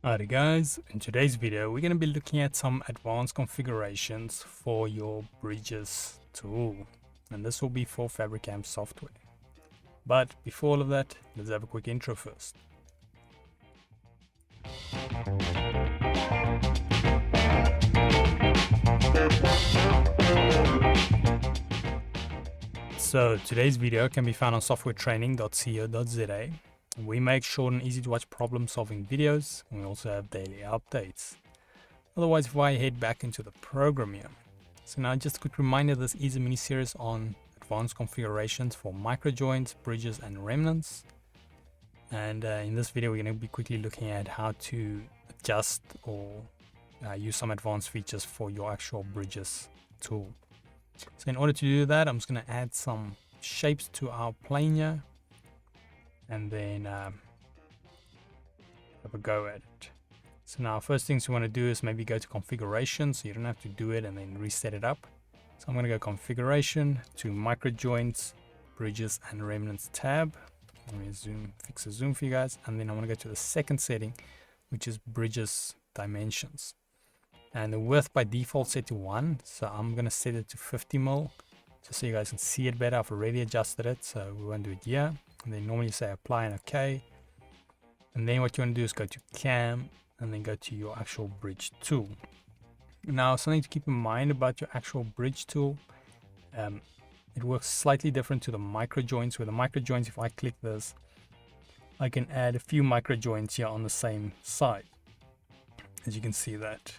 Alright guys, in today's video we're going to be looking at some advanced configurations for your bridges tool, and this will be for FabriCAM software. But before all of that, let's have a quick intro first. So today's video can be found on softwaretraining.co.za. We make short and easy to watch problem solving videos, and we also have daily updates. Otherwise, if I head back into the program here. So now just a quick reminder, this is a mini series on advanced configurations for microjoints, bridges and remnants. And in this video we're going to be quickly looking at how to adjust or use some advanced features for your actual bridges tool. So in order to do that, I'm just going to add some shapes to our plane here, and then have a go at it. So now first things you want to do is maybe go to configuration, so you don't have to do it and then reset it up. So I'm going to go configuration to microjoints, bridges and remnants tab. Let me fix the zoom for you guys, and then I'm going to go to the second setting, which is bridges dimensions. And the width by default set to 1, so I'm going to set it to 50 mil just so you guys can see it better. I've already adjusted it, so we won't do it here. And then normally say apply and OK. And then what you want to do is go to cam and then go to your actual bridge tool. Now something to keep in mind about your actual bridge tool, it works slightly different to the micro joints. Where the micro joints, if I click this, I can add a few micro joints here on the same side, as you can see that.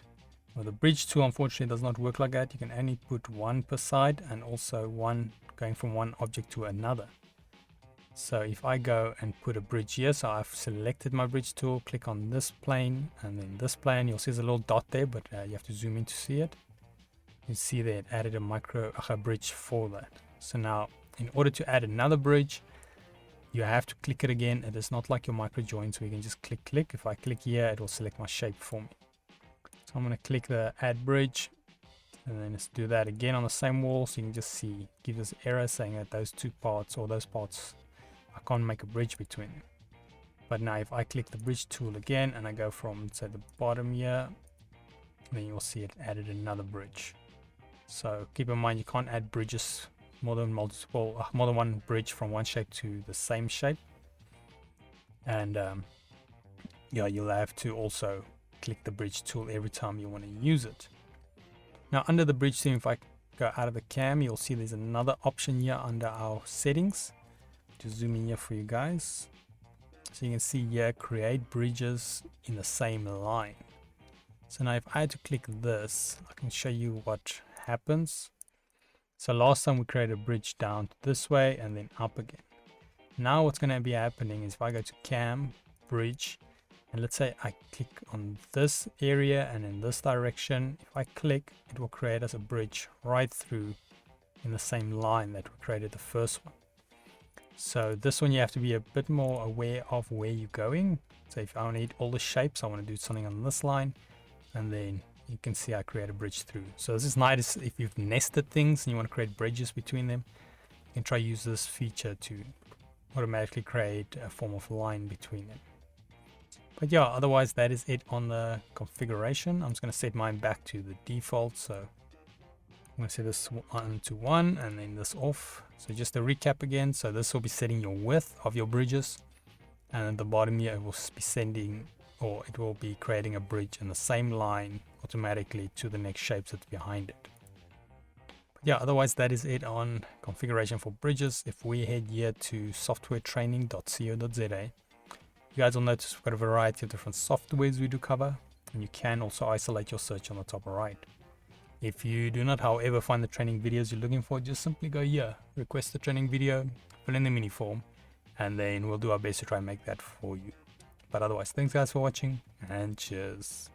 Well, the bridge tool unfortunately does not work like that. You can only put one per side, and also one going from one object to another. So if I go and put a bridge here, so I've selected my bridge tool, click on this plane and then this plane, you'll see there's a little dot there, but you have to zoom in to see it. You see that it added a bridge for that. So now in order to add another bridge, you have to click it again. It is not like your micro joints where you can just click. If I click here, it will select my shape for me. So I'm going to click the add bridge, and then let's do that again on the same wall, so you can just see, give this error saying that those two parts or those parts, I can't make a bridge between them. But now if I click the bridge tool again and I go from, say, the bottom here, then you'll see it added another bridge. So keep in mind you can't add bridges more than one bridge from one shape to the same shape. And yeah, you'll have to also click the bridge tool every time you want to use it. Now under the bridge tool, if I go out of the cam, you'll see there's another option here under our settings. Just zoom in here for you guys, so you can see here, create bridges in the same line. So now if I had to click this, I can show you what happens. So last time we created a bridge down this way and then up again. Now what's going to be happening is if I go to cam, bridge, and let's say I click on this area and in this direction, if I click, it will create us a bridge right through in the same line that we created the first one. So this one you have to be a bit more aware of where you're going. So if I need all the shapes, I want to do something on this line, and then you can see I create a bridge through. So this is nice if you've nested things and you want to create bridges between them. You can try use this feature to automatically create a form of line between them. But yeah, otherwise that is it on the configuration. I'm just going to set mine back to the default. So I'm going to set this on to 1 and then this off. So just to recap again, so this will be setting your width of your bridges, and at the bottom here it will be sending, or it will be creating a bridge in the same line automatically to the next shapes that's behind it. But yeah, otherwise that is it on configuration for bridges. If we head here to softwaretraining.co.za, you guys will notice we've got a variety of different softwares we do cover, and you can also isolate your search on the top right. If you do not, however, find the training videos you're looking for, just simply go here, request the training video, fill in the mini form, and then we'll do our best to try and make that for you. But otherwise, thanks guys for watching, and cheers.